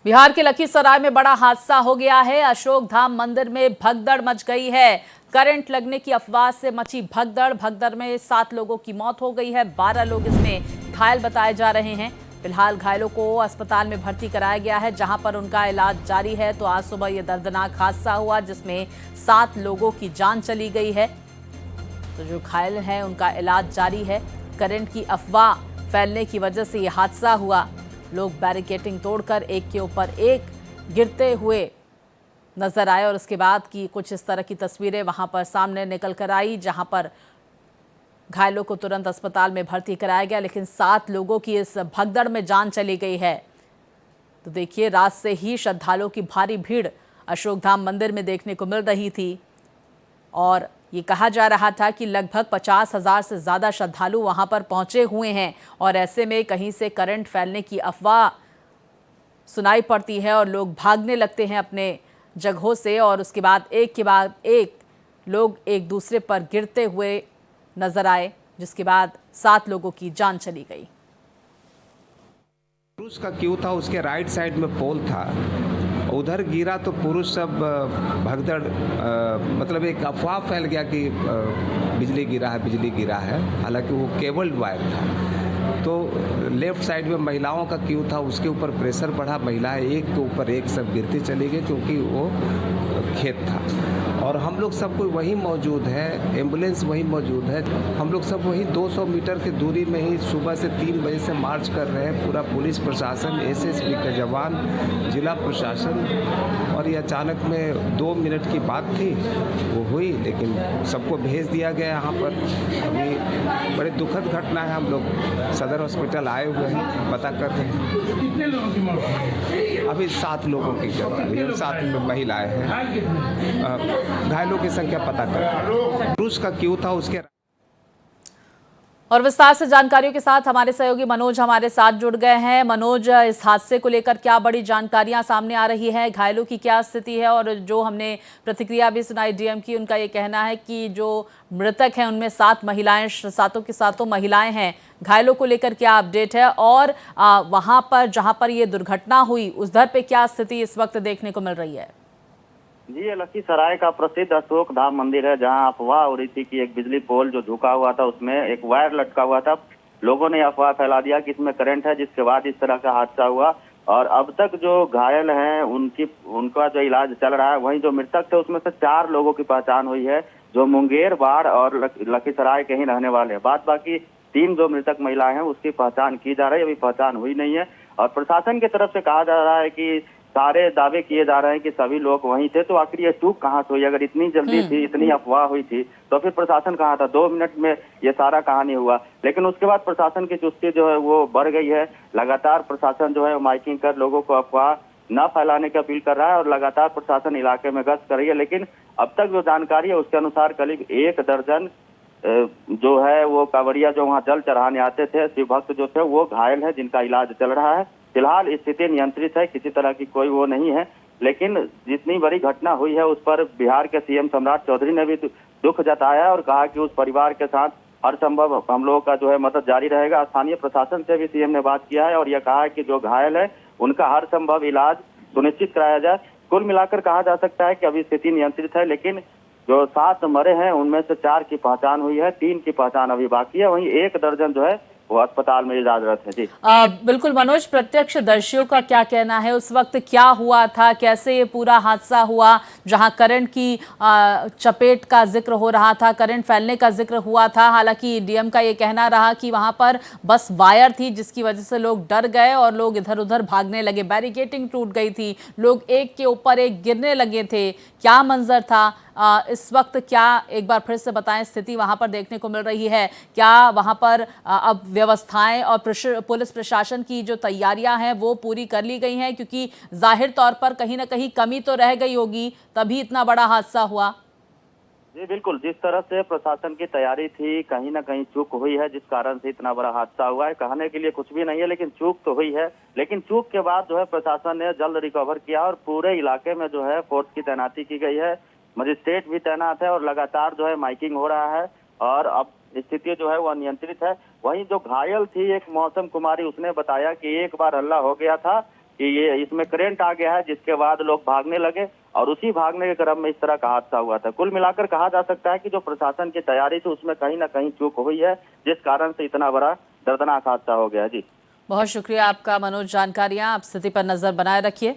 बिहार के लखीसराय में बड़ा हादसा हो गया है। अशोक धाम मंदिर में भगदड़ मच गई है। करंट लगने की अफवाह से मची भगदड़ में 7 लोगों की मौत हो गई है। 12 लोग इसमें घायल बताए जा रहे हैं। फिलहाल घायलों को अस्पताल में भर्ती कराया गया है, जहां पर उनका इलाज जारी है। तो आज सुबह यह दर्दनाक हादसा हुआ जिसमें 7 लोगों की जान चली गई है। तो जो घायल हैं उनका इलाज जारी है। करंट की अफवाह फैलने की वजह से यह हादसा हुआ। लोग बैरिकेडिंग तोड़कर एक के ऊपर एक गिरते हुए नजर आए और उसके बाद की कुछ इस तरह की तस्वीरें वहां पर सामने निकल कर आई, जहां पर घायलों को तुरंत अस्पताल में भर्ती कराया गया, लेकिन 7 लोगों की इस भगदड़ में जान चली गई है। तो देखिए, रात से ही श्रद्धालुओं की भारी भीड़ अशोक धाम मंदिर में देखने को मिल रही थी और ये कहा जा रहा था कि लगभग 50,000 से ज़्यादा श्रद्धालु वहां पर पहुंचे हुए हैं और ऐसे में कहीं से करंट फैलने की अफवाह सुनाई पड़ती है और लोग भागने लगते हैं अपने जगहों से और उसके बाद एक लोग एक दूसरे पर गिरते हुए नजर आए, जिसके बाद 7 लोगों की जान चली गई। पुरुष का क्यों था, उसके राइट साइड में पोल था, उधर गिरा तो पुरुष सब भगदड़ मतलब एक अफवाह फैल गया कि बिजली गिरा है। हालांकि वो केबल्ड वायर था। तो लेफ्ट साइड में महिलाओं का क्यों था, उसके ऊपर प्रेशर बढ़ा। महिलाएं एक के ऊपर एक सब गिरती चली गई क्योंकि वो खेत था और हम लोग सब कोई वहीं मौजूद है, एम्बुलेंस वहीं मौजूद है। हम लोग सब वहीं 200 मीटर की दूरी में ही सुबह से 3 बजे से मार्च कर रहे हैं। पूरा पुलिस प्रशासन, एसएसबी के जवान, जिला प्रशासन। और ये अचानक में 2 मिनट की बात थी, वो हुई, लेकिन सबको भेज दिया गया यहाँ पर। अभी बड़ी दुखद घटना है। हम लोग सदर हॉस्पिटल आए हुए हैं, पता कर रहे हैं। कितने लोगों की मौत हुई? अभी 7 लोगों की मौत हुई है, 7 महिलाएं हैं। घायलों की संख्या पता कर। पुरुष का क्यों था उसके और विस्तार से जानकारियों के साथ हमारे सहयोगी मनोज हमारे साथ जुड़ गए हैं। मनोज, इस हादसे को लेकर क्या बड़ी जानकारियां सामने आ रही हैं, घायलों की क्या स्थिति है? और जो हमने प्रतिक्रिया भी सुनाई डीएम की, उनका ये कहना है कि जो मृतक हैं उनमें 7 महिलाएं, 7 की 7 महिलाएं हैं। घायलों को लेकर क्या अपडेट है और वहां पर जहां पर ये दुर्घटना हुई उधर पे क्या स्थिति इस वक्त देखने को मिल रही है? जी, ये लखीसराय का प्रसिद्ध अशोक धाम मंदिर है, जहां अफवाह हो रही थी कि एक बिजली पोल जो झुका हुआ था उसमें एक वायर लटका हुआ था। लोगों ने अफवाह फैला दिया कि इसमें करंट है, जिसके बाद इस तरह का हादसा हुआ। और अब तक जो घायल हैं उनका जो इलाज चल रहा है। वहीं जो मृतक थे उसमें से 4 लोगों की पहचान हुई है, जो मुंगेर, बाढ़ और लखीसराय के ही रहने वाले हैं। बाकी 3 जो मृतक महिलाएं हैं उसकी पहचान की जा रही है, अभी पहचान हुई नहीं है। और प्रशासन की तरफ से कहा जा रहा है कि सारे दावे किए जा रहे हैं कि सभी लोग वहीं थे। तो आखिर ये चूक कहाँ से हुई? अगर इतनी जल्दी थी, इतनी अफवाह हुई थी, तो फिर प्रशासन कहाँ था? 2 मिनट में ये सारा कहानी हुआ। लेकिन उसके बाद प्रशासन की चुस्ती जो है वो बढ़ गई है। लगातार प्रशासन जो है माइकिंग कर लोगों को अफवाह न फैलाने की अपील कर रहा है और लगातार प्रशासन इलाके में गश्त कर रही है। लेकिन अब तक जो जानकारी है उसके अनुसार करीब 1 दर्जन जो है वो कांवड़िया जो वहाँ जल चढ़ाने आते थे, शिव भक्त जो थे, वो घायल है, जिनका इलाज चल रहा है। फिलहाल स्थिति नियंत्रित है, किसी तरह की कोई वो नहीं है। लेकिन जितनी बड़ी घटना हुई है उस पर बिहार के सीएम सम्राट चौधरी ने भी दुख जताया और कहा कि उस परिवार के साथ हर संभव हम लोगों का जो है मदद जारी रहेगा। स्थानीय प्रशासन से भी सीएम ने बात किया है और यह कहा है कि जो घायल है उनका हर संभव इलाज सुनिश्चित कराया जाए। कुल मिलाकर कहा जा सकता है कि अभी स्थिति नियंत्रित है, लेकिन जो 7 मरे हैं उनमें से 4 की पहचान हुई है, 3 की पहचान अभी बाकी है। वहीं 1 दर्जन जो है वो अस्पताल में इलाजरत है। जी बिल्कुल मनोज, प्रत्यक्षदर्शियों का क्या कहना है? उस वक्त क्या हुआ था, कैसे ये पूरा हादसा हुआ? जहां करंट की चपेट का जिक्र हो रहा था, करंट फैलने का जिक्र हुआ था। हालांकि डीएम का ये कहना रहा कि वहां पर बस वायर थी जिसकी वजह से लोग डर गए और लोग इधर उधर भागने लगे, बैरिकेडिंग टूट गई थी, लोग एक के ऊपर एक गिरने लगे थे। क्या मंजर था इस वक्त? क्या एक बार फिर से बताएं, स्थिति वहां पर देखने को मिल रही है? क्या वहां पर अब व्यवस्थाएं और पुलिस प्रशासन की जो तैयारियां हैं वो पूरी कर ली गई हैं? क्योंकि जाहिर तौर पर कहीं ना कहीं कमी तो रह गई होगी, तभी इतना बड़ा हादसा हुआ। जी बिल्कुल, जिस तरह से प्रशासन की तैयारी थी, कहीं ना कहीं चूक हुई है, जिस कारण से इतना बड़ा हादसा हुआ है। कहने के लिए कुछ भी नहीं है, लेकिन चूक तो हुई है। लेकिन चूक के बाद जो है प्रशासन ने जल्द रिकवर किया और पूरे इलाके में जो है फोर्स की तैनाती की गई है, मजिस्ट्रेट भी तैनात है और लगातार जो है माइकिंग हो रहा है और अब स्थिति जो है वह नियंत्रित है। वहीं जो घायल थी एक मौसम कुमारी, उसने बताया कि एक बार हल्ला हो गया था कि ये इसमें करंट आ गया है, जिसके बाद लोग भागने लगे और उसी भागने के क्रम में इस तरह का हादसा हुआ था। कुल मिलाकर कहा जा सकता है कि जो प्रशासन की तैयारी थी उसमें कहीं ना कहीं चूक हुई है, जिस कारण से इतना बड़ा दर्दनाक हादसा हो गया। जी बहुत शुक्रिया आपका मनोज, जानकारियां। आप स्थिति पर नजर बनाए रखिए।